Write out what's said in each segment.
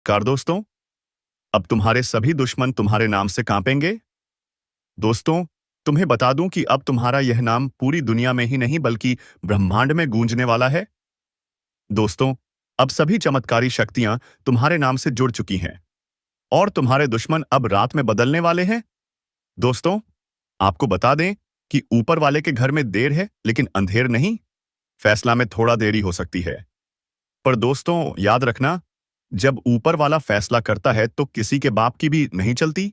नमस्कार दोस्तों। अब तुम्हारे सभी दुश्मन तुम्हारे नाम से कांपेंगे। दोस्तों, तुम्हें बता दूं कि अब तुम्हारा यह नाम पूरी दुनिया में ही नहीं बल्कि ब्रह्मांड में गूंजने वाला है। दोस्तों, अब सभी चमत्कारी शक्तियां तुम्हारे नाम से जुड़ चुकी हैं और तुम्हारे दुश्मन अब रात में बदलने वाले हैं। दोस्तों, आपको बता दें कि ऊपर वाले के घर में देर है लेकिन अंधेर नहीं। फैसला में थोड़ा देरी हो सकती है, पर दोस्तों याद रखना, जब ऊपर वाला फैसला करता है तो किसी के बाप की भी नहीं चलती।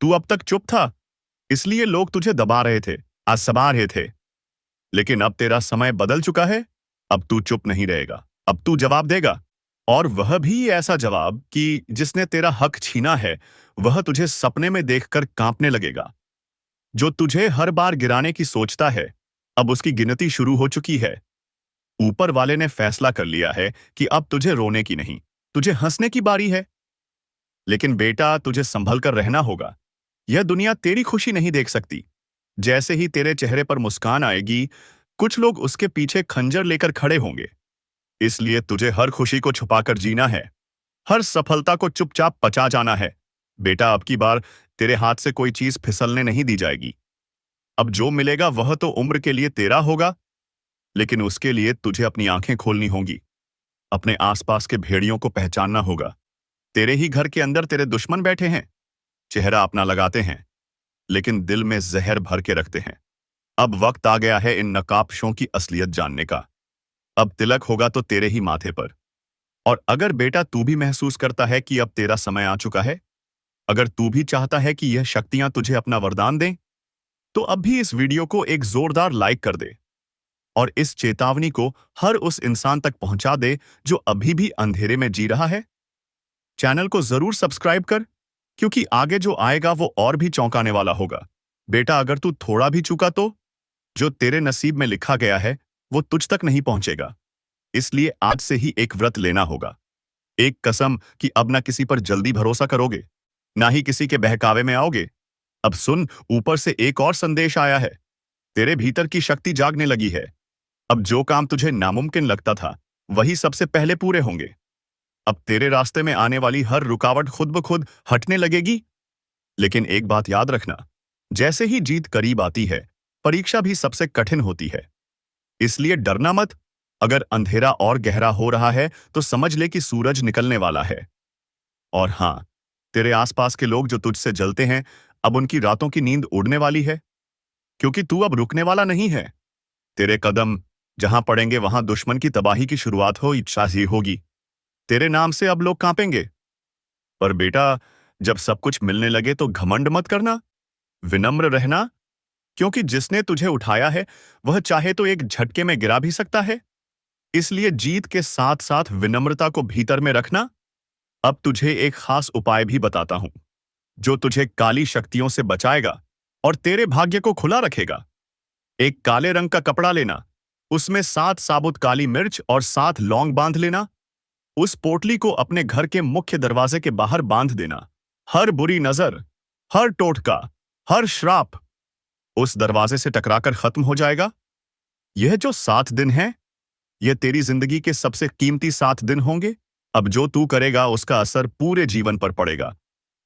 तू अब तक चुप था, इसलिए लोग तुझे दबा रहे थे, आजमा रहे थे। लेकिन अब तेरा समय बदल चुका है। अब तू चुप नहीं रहेगा, अब तू जवाब देगा। और वह भी ऐसा जवाब कि जिसने तेरा हक छीना है वह तुझे सपने में देखकर कांपने लगेगा। जो तुझे हर बार गिराने की सोचता है, अब उसकी गिनती शुरू हो चुकी है। ऊपर वाले ने फैसला कर लिया है कि अब तुझे रोने की नहीं, तुझे हंसने की बारी है। लेकिन बेटा, तुझे संभल कर रहना होगा। यह दुनिया तेरी खुशी नहीं देख सकती। जैसे ही तेरे चेहरे पर मुस्कान आएगी, कुछ लोग उसके पीछे खंजर लेकर खड़े होंगे। इसलिए तुझे हर खुशी को छुपाकर जीना है, हर सफलता को चुपचाप पचा जाना है। बेटा, अब की बार तेरे हाथ से कोई चीज फिसलने नहीं दी जाएगी। अब जो मिलेगा वह तो उम्र के लिए तेरा होगा, लेकिन उसके लिए तुझे अपनी आंखें खोलनी होंगी। अपने आसपास के भेड़ियों को पहचानना होगा। तेरे ही घर के अंदर तेरे दुश्मन बैठे हैं, चेहरा अपना लगाते हैं लेकिन दिल में जहर भर के रखते हैं। अब वक्त आ गया है इन नकाबपोशों की असलियत जानने का। अब तिलक होगा तो तेरे ही माथे पर। और अगर बेटा तू भी महसूस करता है कि अब तेरा समय आ चुका है, अगर तू भी चाहता है कि यह शक्तियां तुझे अपना वरदान दें, तो अब भी इस वीडियो को एक जोरदार लाइक कर दे और इस चेतावनी को हर उस इंसान तक पहुंचा दे जो अभी भी अंधेरे में जी रहा है। चैनल को जरूर सब्सक्राइब कर, क्योंकि आगे जो आएगा वो और भी चौंकाने वाला होगा। बेटा, अगर तू थोड़ा भी चूका तो जो तेरे नसीब में लिखा गया है वो तुझ तक नहीं पहुंचेगा। इसलिए आज से ही एक व्रत लेना होगा, एक कसम कि अब ना किसी पर जल्दी भरोसा करोगे, ना ही किसी के बहकावे में आओगे। अब सुन, ऊपर से एक और संदेश आया है। तेरे भीतर की शक्ति जागने लगी है। अब जो काम तुझे नामुमकिन लगता था वही सबसे पहले पूरे होंगे। अब तेरे रास्ते में आने वाली हर रुकावट खुद ब खुद हटने लगेगी। लेकिन एक बात याद रखना, जैसे ही जीत करीब आती है, परीक्षा भी सबसे कठिन होती है। इसलिए डरना मत। अगर अंधेरा और गहरा हो रहा है तो समझ ले कि सूरज निकलने वाला है। और हाँ, तेरे आसपास के लोग जो तुझसे जलते हैं, अब उनकी रातों की नींद उड़ने वाली है, क्योंकि तू अब रुकने वाला नहीं है। तेरे कदम जहां पड़ेंगे वहां दुश्मन की तबाही की शुरुआत हो इच्छा ही होगी। तेरे नाम से अब लोग कांपेंगे। पर बेटा, जब सब कुछ मिलने लगे तो घमंड मत करना, विनम्र रहना, क्योंकि जिसने तुझे उठाया है वह चाहे तो एक झटके में गिरा भी सकता है। इसलिए जीत के साथ साथ विनम्रता को भीतर में रखना। अब तुझे एक खास उपाय भी बताता हूं, जो तुझे काली शक्तियों से बचाएगा और तेरे भाग्य को खुला रखेगा। एक काले रंग का कपड़ा लेना, उसमें 7 साबुत काली मिर्च और 7 लौंग बांध लेना। उस पोटली को अपने घर के मुख्य दरवाजे के बाहर बांध देना। हर बुरी नजर, हर टोटका, हर श्राप उस दरवाजे से टकराकर खत्म हो जाएगा। यह जो 7 दिन है, यह तेरी जिंदगी के सबसे कीमती 7 दिन होंगे। अब जो तू करेगा उसका असर पूरे जीवन पर पड़ेगा।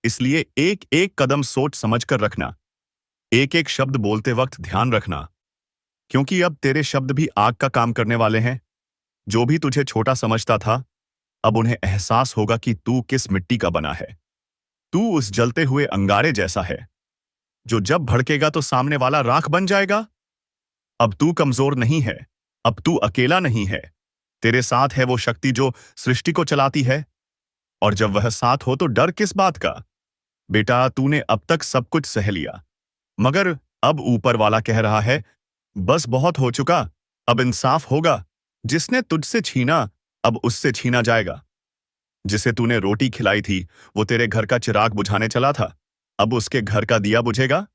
इसलिए एक एक कदम सोच समझ कर रखना, एक एक शब्द बोलते वक्त ध्यान रखना, क्योंकि अब तेरे शब्द भी आग का काम करने वाले हैं। जो भी तुझे छोटा समझता था, अब उन्हें एहसास होगा कि तू किस मिट्टी का बना है। तू उस जलते हुए अंगारे जैसा है, जो जब भड़केगा तो सामने वाला राख बन जाएगा। अब तू कमजोर नहीं है, अब तू अकेला नहीं है। तेरे साथ है वो शक्ति जो सृष्टि को चलाती है। और जब वह साथ हो तो डर किस बात का। बेटा, तूने अब तक सब कुछ सह लिया, मगर अब ऊपर वाला कह रहा है, बस बहुत हो चुका, अब इंसाफ होगा। जिसने तुझसे छीना अब उससे छीना जाएगा। जिसे तूने रोटी खिलाई थी वो तेरे घर का चिराग बुझाने चला था, अब उसके घर का दिया बुझेगा।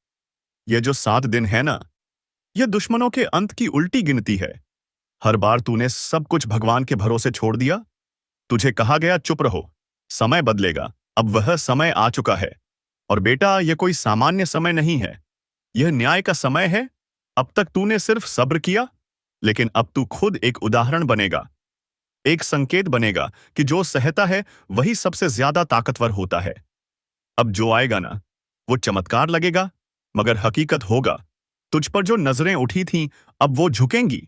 ये जो 7 दिन है ना, यह दुश्मनों के अंत की उल्टी गिनती है। हर बार तूने सब कुछ भगवान के भरोसे छोड़ दिया। तुझे कहा गया चुप रहो, समय बदलेगा। अब वह समय आ चुका है। और बेटा, यह कोई सामान्य समय नहीं है, यह न्याय का समय है। अब तक तूने सिर्फ सब्र किया, लेकिन अब तू खुद एक उदाहरण बनेगा। एक संकेत बनेगा कि जो सहता है वही सबसे ज्यादा ताकतवर होता है। अब जो आएगा ना, वो चमत्कार लगेगा, मगर हकीकत होगा। तुझ पर जो नजरें उठी थीं, अब वो झुकेंगी।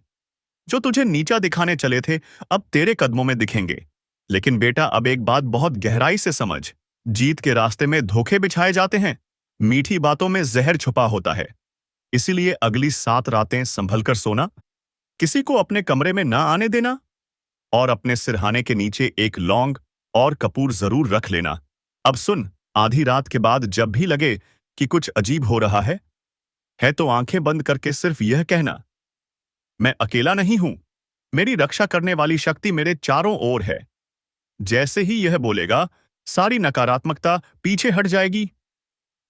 जो तुझे नीचा दिखाने चले थे, अब तेरे कदमों में दिखेंगे। लेकिन बेटा, अब एक बात बहुत गहराई से समझ। जीत के रास्ते में धोखे बिछाए जाते हैं, मीठी बातों में जहर छुपा होता है। इसीलिए अगली 7 रातें संभल कर सोना, किसी को अपने कमरे में ना आने देना, और अपने सिरहाने के नीचे एक लौंग और कपूर जरूर रख लेना। अब सुन, आधी रात के बाद जब भी लगे कि कुछ अजीब हो रहा है तो आंखें बंद करके सिर्फ यह कहना, मैं अकेला नहीं हूं, मेरी रक्षा करने वाली शक्ति मेरे चारों ओर है। जैसे ही यह बोलेगा, सारी नकारात्मकता पीछे हट जाएगी।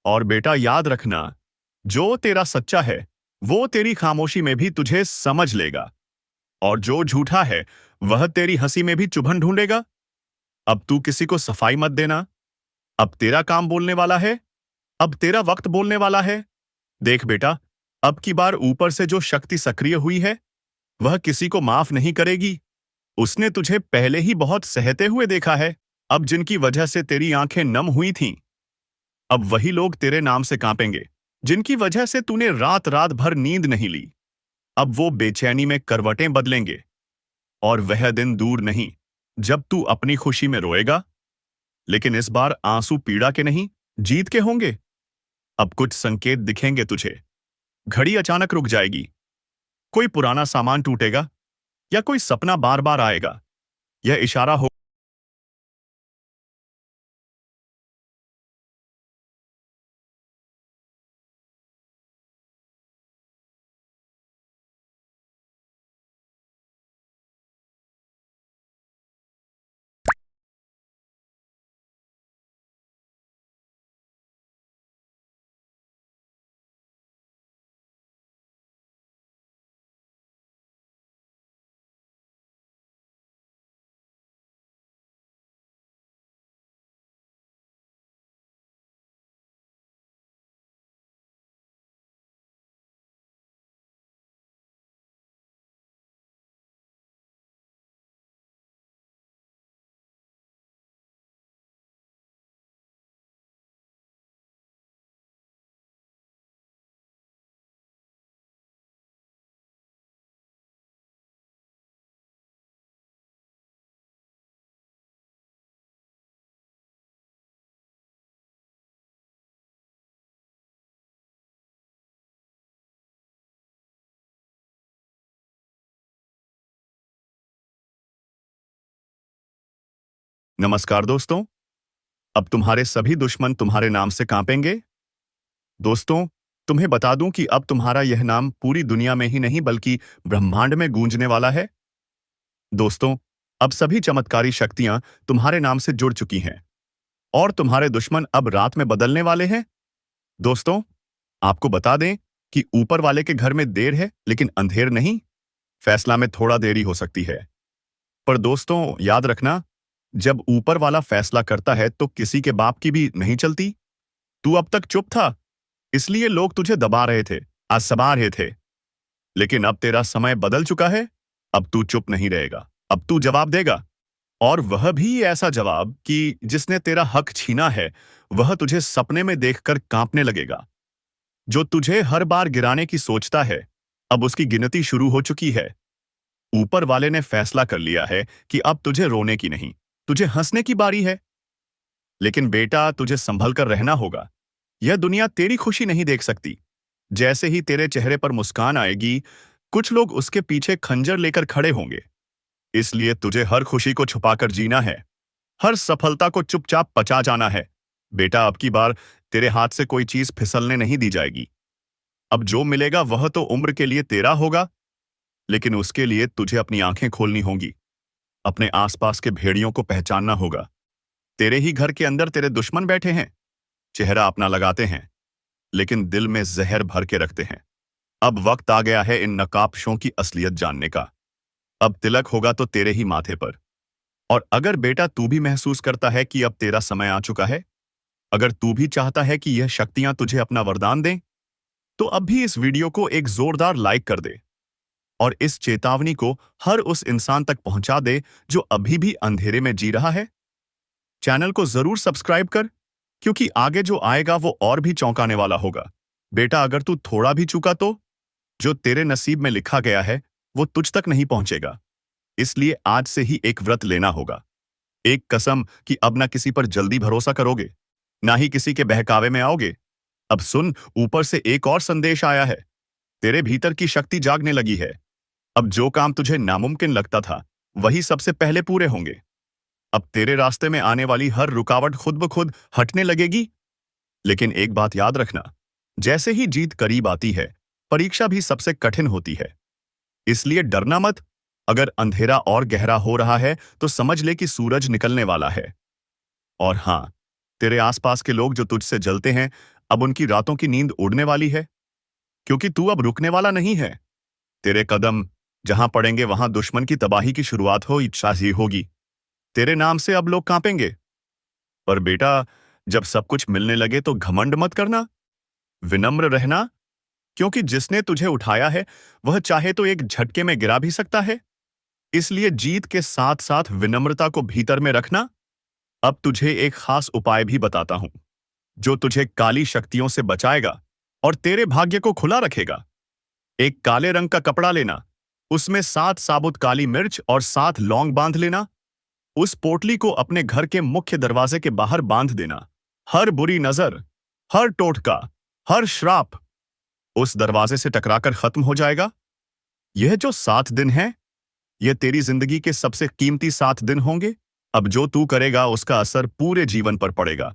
और बेटा याद रखना, जो तेरा सच्चा है वो तेरी खामोशी में भी तुझे समझ लेगा, और जो झूठा है वह तेरी हंसी में भी चुभन ढूंढेगा। अब तू किसी को सफाई मत देना। अब तेरा काम बोलने वाला है, अब तेरा वक्त बोलने वाला है। देख बेटा, अब की बार ऊपर से जो शक्ति सक्रिय हुई है वह किसी को माफ नहीं करेगी। उसने तुझे पहले ही बहुत सहते हुए देखा है। अब जिनकी वजह से तेरी आंखें नम हुई थीं, अब वही लोग तेरे नाम से कांपेंगे। जिनकी वजह से तूने रात रात भर नींद नहीं ली, अब वो बेचैनी में करवटें बदलेंगे। और वह दिन दूर नहीं जब तू अपनी खुशी में रोएगा, लेकिन इस बार आंसू पीड़ा के नहीं, जीत के होंगे। अब कुछ संकेत दिखेंगे तुझे। घड़ी अचानक रुक जाएगी, कोई पुराना सामान टूटेगा, या कोई सपना बार बार आएगा। यह इशारा हो। नमस्कार दोस्तों, अब तुम्हारे सभी दुश्मन तुम्हारे नाम से कांपेंगे। दोस्तों, तुम्हें बता दूं कि अब तुम्हारा यह नाम पूरी दुनिया में ही नहीं बल्कि ब्रह्मांड में गूंजने वाला है। दोस्तों, अब सभी चमत्कारी शक्तियां तुम्हारे नाम से जुड़ चुकी हैं, और तुम्हारे दुश्मन अब रात में बदलने वाले हैं। दोस्तों, आपको बता दें कि ऊपर वाले के घर में देर है, लेकिन अंधेर नहीं। फैसला में थोड़ा देरी हो सकती है, पर दोस्तों याद रखना, जब ऊपर वाला फैसला करता है तो किसी के बाप की भी नहीं चलती। तू अब तक चुप था, इसलिए लोग तुझे दबा रहे थे, आजमा रहे थे। लेकिन अब तेरा समय बदल चुका है। अब तू चुप नहीं रहेगा, अब तू जवाब देगा। और वह भी ऐसा जवाब कि जिसने तेरा हक छीना है वह तुझे सपने में देखकर कांपने लगेगा। जो तुझे हर बार गिराने की सोचता है, अब उसकी गिनती शुरू हो चुकी है। ऊपर वाले ने फैसला कर लिया है कि अब तुझे रोने की नहीं, तुझे हंसने की बारी है। लेकिन बेटा, तुझे संभल कर रहना होगा। यह दुनिया तेरी खुशी नहीं देख सकती। जैसे ही तेरे चेहरे पर मुस्कान आएगी, कुछ लोग उसके पीछे खंजर लेकर खड़े होंगे। इसलिए तुझे हर खुशी को छुपाकर जीना है, हर सफलता को चुपचाप पचा जाना है। बेटा, अब की बार तेरे हाथ से कोई चीज फिसलने नहीं दी जाएगी। अब जो मिलेगा वह तो उम्र के लिए तेरा होगा, लेकिन उसके लिए तुझे अपनी आंखें खोलनी होंगी। अपने आसपास के भेड़ियों को पहचानना होगा। तेरे ही घर के अंदर तेरे दुश्मन बैठे हैं, चेहरा अपना लगाते हैं, लेकिन दिल में जहर भर के रखते हैं। अब वक्त आ गया है इन नकाबपोशों की असलियत जानने का। अब तिलक होगा तो तेरे ही माथे पर। और अगर बेटा तू भी महसूस करता है कि अब तेरा समय आ चुका है, अगर तू भी चाहता है कि यह शक्तियां तुझे अपना वरदान दें, तो अब भी इस वीडियो को एक जोरदार लाइक कर दे। और इस चेतावनी को हर उस इंसान तक पहुंचा दे जो अभी भी अंधेरे में जी रहा है। चैनल को जरूर सब्सक्राइब कर, क्योंकि आगे जो आएगा वो और भी चौंकाने वाला होगा। बेटा, अगर तू थोड़ा भी चूका तो जो तेरे नसीब में लिखा गया है वो तुझ तक नहीं पहुंचेगा। इसलिए आज से ही एक व्रत लेना होगा। एक कसम कि अब ना किसी पर जल्दी भरोसा करोगे, ना ही किसी के बहकावे में आओगे। अब सुन, ऊपर से एक और संदेश आया है। तेरे भीतर की शक्ति जागने लगी है। अब जो काम तुझे नामुमकिन लगता था वही सबसे पहले पूरे होंगे। अब तेरे रास्ते में आने वाली हर रुकावट खुद ब खुद हटने लगेगी। लेकिन एक बात याद रखना, जैसे ही जीत करीब आती है, परीक्षा भी सबसे कठिन होती है। इसलिए डरना मत। अगर अंधेरा और गहरा हो रहा है तो समझ ले कि सूरज निकलने वाला है। और हाँ, तेरे आसपास के लोग जो तुझसे जलते हैं, अब उनकी रातों की नींद उड़ने वाली है, क्योंकि तू अब रुकने वाला नहीं है। तेरे कदम जहां पड़ेंगे वहां दुश्मन की तबाही की शुरुआत हो इच्छा ही होगी। तेरे नाम से अब लोग कांपेंगे। पर बेटा, जब सब कुछ मिलने लगे तो घमंड मत करना, विनम्र रहना, क्योंकि जिसने तुझे उठाया है वह चाहे तो एक झटके में गिरा भी सकता है। इसलिए जीत के साथ साथ विनम्रता को भीतर में रखना। अब तुझे एक खास उपाय भी बताता हूं, जो तुझे काली शक्तियों से बचाएगा और तेरे भाग्य को खुला रखेगा। एक काले रंग का कपड़ा लेना, उसमें 7 साबुत काली मिर्च और 7 लौंग बांध लेना। उस पोटली को अपने घर के मुख्य दरवाजे के बाहर बांध देना। हर बुरी नजर, हर टोटका, हर श्राप उस दरवाजे से टकराकर खत्म हो जाएगा। यह जो 7 दिन है, यह तेरी जिंदगी के सबसे कीमती 7 दिन होंगे। अब जो तू करेगा उसका असर पूरे जीवन पर पड़ेगा।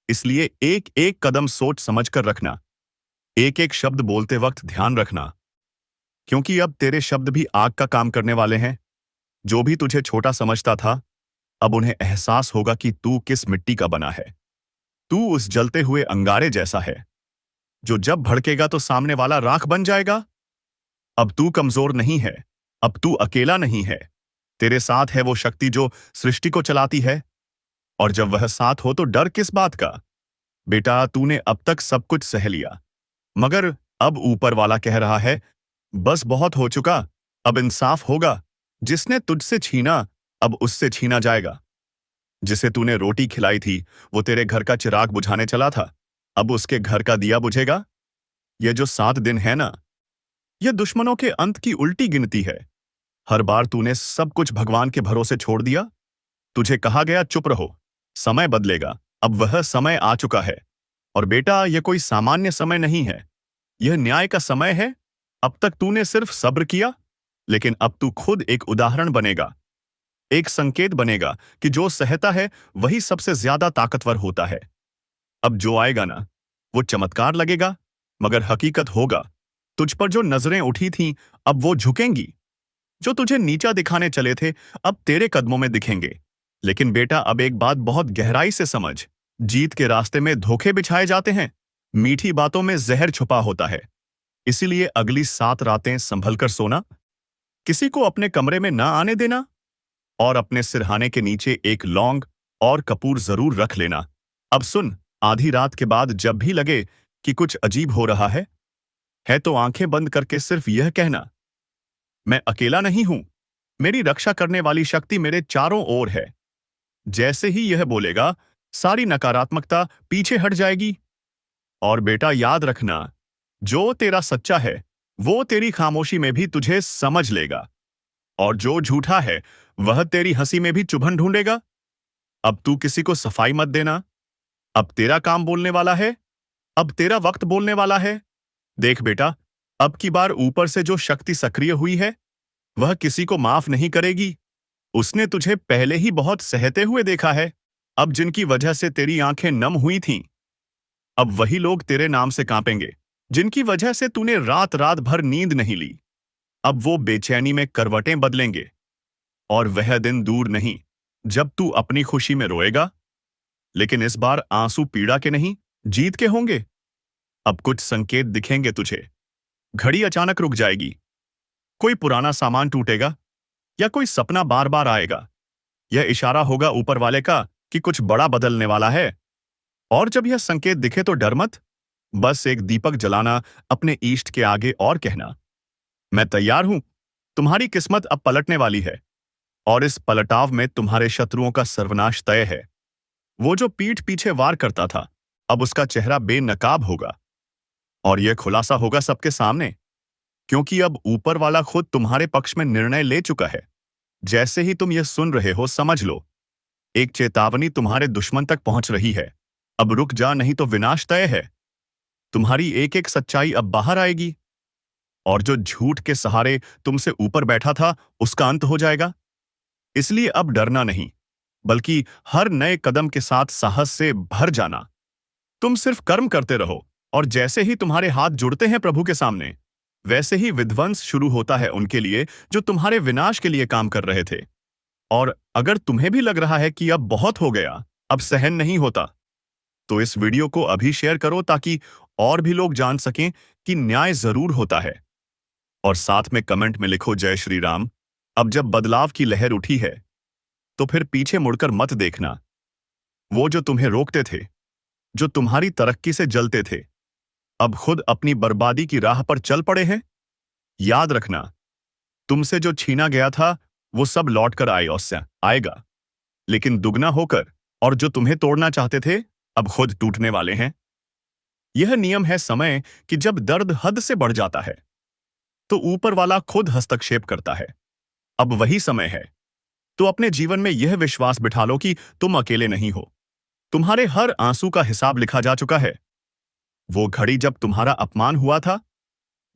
इसलिए एक एक कदम सोच समझ कर रखना। एक एक शब्द बोलते वक्त ध्यान रखना, क्योंकि अब तेरे शब्द भी आग का काम करने वाले हैं। जो भी तुझे छोटा समझता था, अब उन्हें एहसास होगा कि तू किस मिट्टी का बना है। तू उस जलते हुए अंगारे जैसा है, जो जब भड़केगा तो सामने वाला राख बन जाएगा। अब तू कमजोर नहीं है, अब तू अकेला नहीं है। तेरे साथ है वो शक्ति जो सृष्टि को चलाती है। और जब वह साथ हो तो डर किस बात का। बेटा, तूने अब तक सब कुछ सह लिया, मगर अब ऊपर वाला कह रहा है, बस बहुत हो चुका, अब इंसाफ होगा। जिसने तुझसे छीना अब उससे छीना जाएगा। जिसे तूने रोटी खिलाई थी वो तेरे घर का चिराग बुझाने चला था, अब उसके घर का दिया बुझेगा। यह जो 7 दिन है ना, यह दुश्मनों के अंत की उल्टी गिनती है। हर बार तूने सब कुछ भगवान के भरोसे छोड़ दिया। तुझे कहा गया चुप रहो, समय बदलेगा। अब वह समय आ चुका है। और बेटा, यह कोई सामान्य समय नहीं है, यह न्याय का समय है। अब तक तूने सिर्फ सब्र किया, लेकिन अब तू खुद एक उदाहरण बनेगा, एक संकेत बनेगा कि जो सहता है वही सबसे ज्यादा ताकतवर होता है। अब जो आएगा ना, वो चमत्कार लगेगा, मगर हकीकत होगा। तुझ पर जो नजरें उठी थीं, अब वो झुकेंगी। जो तुझे नीचा दिखाने चले थे, अब तेरे कदमों में दिखेंगे। लेकिन बेटा, अब एक बात बहुत गहराई से समझ, जीत के रास्ते में धोखे बिछाए जाते हैं, मीठी बातों में जहर छुपा होता है। इसीलिए अगली 7 रातें संभल कर सोना, किसी को अपने कमरे में ना आने देना, और अपने सिरहाने के नीचे एक लौंग और कपूर जरूर रख लेना। अब सुन, आधी रात के बाद जब भी लगे कि कुछ अजीब हो रहा है तो आंखें बंद करके सिर्फ यह कहना, मैं अकेला नहीं हूं, मेरी रक्षा करने वाली शक्ति मेरे चारों ओर है। जैसे ही यह बोलेगा, सारी नकारात्मकता पीछे हट जाएगी। और बेटा, याद रखना, जो तेरा सच्चा है वो तेरी खामोशी में भी तुझे समझ लेगा, और जो झूठा है वह तेरी हंसी में भी चुभन ढूंढेगा। अब तू किसी को सफाई मत देना। अब तेरा काम बोलने वाला है, अब तेरा वक्त बोलने वाला है। देख बेटा, अब की बार ऊपर से जो शक्ति सक्रिय हुई है वह किसी को माफ नहीं करेगी। उसने तुझे पहले ही बहुत सहते हुए देखा है। अब जिनकी वजह से तेरी आंखें नम हुई थीं, अब वही लोग तेरे नाम से कांपेंगे। जिनकी वजह से तूने रात रात भर नींद नहीं ली, अब वो बेचैनी में करवटें बदलेंगे। और वह दिन दूर नहीं जब तू अपनी खुशी में रोएगा, लेकिन इस बार आंसू पीड़ा के नहीं, जीत के होंगे। अब कुछ संकेत दिखेंगे तुझे। घड़ी अचानक रुक जाएगी, कोई पुराना सामान टूटेगा, या कोई सपना बार बार आएगा। यह इशारा होगा ऊपर वाले का कि कुछ बड़ा बदलने वाला है। और जब यह संकेत दिखे तो डर मत, बस एक दीपक जलाना अपने इष्ट के आगे और कहना, मैं तैयार हूं, तुम्हारी किस्मत अब पलटने वाली है और इस पलटाव में तुम्हारे शत्रुओं का सर्वनाश तय है। वो जो पीठ पीछे वार करता था, अब उसका चेहरा बेनकाब होगा और यह खुलासा होगा सबके सामने, क्योंकि अब ऊपर वाला खुद तुम्हारे पक्ष में निर्णय ले चुका है। जैसे ही तुम यह सुन रहे हो, समझ लो एक चेतावनी तुम्हारे दुश्मन तक पहुंच रही है। अब रुक जा, नहीं तो विनाश तय है। तुम्हारी एक एक सच्चाई अब बाहर आएगी और जो झूठ के सहारे तुमसे ऊपर बैठा था, उसका अंत हो जाएगा। इसलिए अब डरना नहीं, बल्कि हर नए कदम के साथ साहस से भर जाना। तुम सिर्फ कर्म करते रहो और जैसे ही तुम्हारे हाथ जुड़ते हैं प्रभु के सामने, वैसे ही विध्वंस शुरू होता है उनके लिए जो तुम्हारे विनाश के लिए काम कर रहे थे। और अगर तुम्हें भी लग रहा है कि अब बहुत हो गया, अब सहन नहीं होता, तो इस वीडियो को अभी शेयर करो ताकि और भी लोग जान सकें कि न्याय जरूर होता है। और साथ में कमेंट में लिखो जय श्री राम। अब जब बदलाव की लहर उठी है, तो फिर पीछे मुड़कर मत देखना। वो जो तुम्हें रोकते थे, जो तुम्हारी तरक्की से जलते थे, अब खुद अपनी बर्बादी की राह पर चल पड़े हैं। याद रखना, तुमसे जो छीना गया था वो सब लौटकर आएगा, लेकिन दुगना होकर। और जो तुम्हें तोड़ना चाहते थे, अब खुद टूटने वाले हैं। यह नियम है समय कि जब दर्द हद से बढ़ जाता है, तो ऊपर वाला खुद हस्तक्षेप करता है। अब वही समय है, तो अपने जीवन में यह विश्वास बिठा लो कि तुम अकेले नहीं हो। तुम्हारे हर आंसू का हिसाब लिखा जा चुका है। वो घड़ी जब तुम्हारा अपमान हुआ था,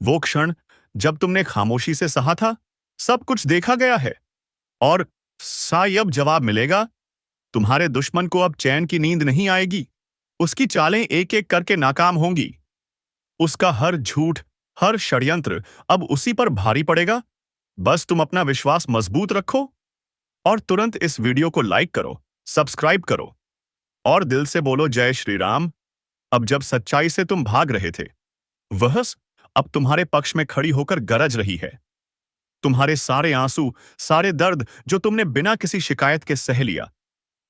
वो क्षण जब तुमने खामोशी से सहा था, सब कुछ देखा गया है और शायद जवाब मिलेगा। तुम्हारे दुश्मन को अब चैन की नींद नहीं आएगी। उसकी चालें एक एक करके नाकाम होंगी। उसका हर झूठ, हर षड्यंत्र अब उसी पर भारी पड़ेगा। बस तुम अपना विश्वास मजबूत रखो और तुरंत इस वीडियो को लाइक करो, सब्सक्राइब करो और दिल से बोलो जय श्री राम। अब जब सच्चाई से तुम भाग रहे थे, वह अब तुम्हारे पक्ष में खड़ी होकर गरज रही है। तुम्हारे सारे आंसू, सारे दर्द जो तुमने बिना किसी शिकायत के सह लिया,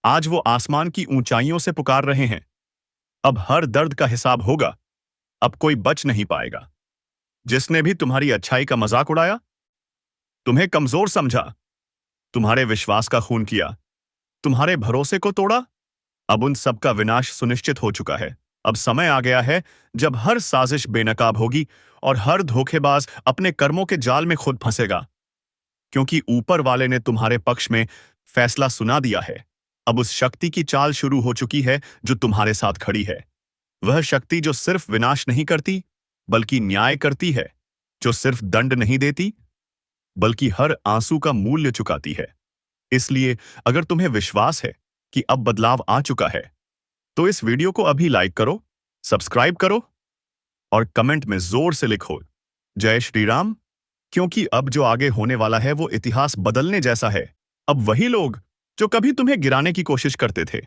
आज वो आसमान की ऊंचाइयों से पुकार रहे हैं। अब हर दर्द का हिसाब होगा। अब कोई बच नहीं पाएगा। जिसने भी तुम्हारी अच्छाई का मजाक उड़ाया, तुम्हें कमजोर समझा, तुम्हारे विश्वास का खून किया, तुम्हारे भरोसे को तोड़ा, अब उन सब का विनाश सुनिश्चित हो चुका है। अब समय आ गया है जब हर साजिश बेनकाब होगी और हर धोखेबाज अपने कर्मों के जाल में खुद फंसेगा, क्योंकि ऊपर वाले ने तुम्हारे पक्ष में फैसला सुना दिया है। अब उस शक्ति की चाल शुरू हो चुकी है जो तुम्हारे साथ खड़ी है। वह शक्ति जो सिर्फ विनाश नहीं करती, बल्कि न्याय करती है, जो सिर्फ दंड नहीं देती, बल्कि हर आंसू का मूल्य चुकाती है। इसलिए अगर तुम्हें विश्वास है कि अब बदलाव आ चुका है, तो इस वीडियो को अभी लाइक करो, सब्सक्राइब करो और कमेंट में जोर से लिखो जय श्री राम, क्योंकि अब जो आगे होने वाला है वो इतिहास बदलने जैसा है। अब वही लोग जो कभी तुम्हें गिराने की कोशिश करते थे,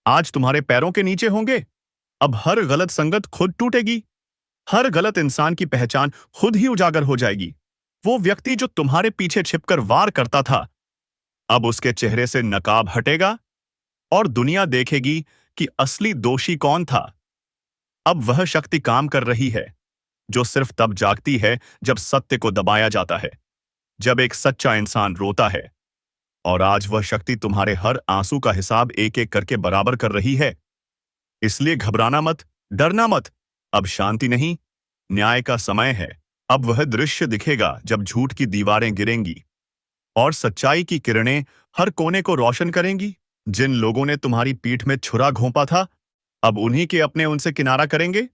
आज तुम्हारे पैरों के नीचे होंगे। अब हर गलत संगत खुद टूटेगी, हर गलत इंसान की पहचान खुद ही उजागर हो जाएगी। वो व्यक्ति जो तुम्हारे पीछे छिपकर वार करता था, अब उसके चेहरे से नकाब हटेगा और दुनिया देखेगी कि असली दोषी कौन था। अब वह शक्ति काम कर रही है जो सिर्फ तब जागती है जब सत्य को दबाया जाता है, जब एक सच्चा इंसान रोता है। और आज वह शक्ति तुम्हारे हर आंसू का हिसाब एक एक करके बराबर कर रही है। इसलिए घबराना मत, डरना मत। अब शांति नहीं, न्याय का समय है। अब वह दृश्य दिखेगा जब झूठ की दीवारें गिरेंगी और सच्चाई की किरणें हर कोने को रोशन करेंगी। जिन लोगों ने तुम्हारी पीठ में छुरा घोंपा था, अब उन्हीं के अपने उनसे किनारा करेंगे।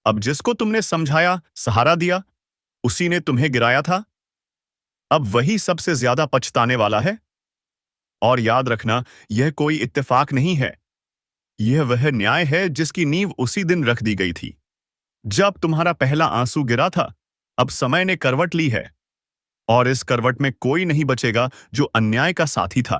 अब जिसको तुमने समझाया, सहारा दिया, उसी ने तुम्हें गिराया था, अब वही सबसे ज्यादा पछताने वाला है। और याद रखना, यह कोई इत्तेफाक नहीं है, यह वह न्याय है जिसकी नींव उसी दिन रख दी गई थी जब तुम्हारा पहला आंसू गिरा था। अब समय ने करवट ली है और इस करवट में कोई नहीं बचेगा जो अन्याय का साथी था।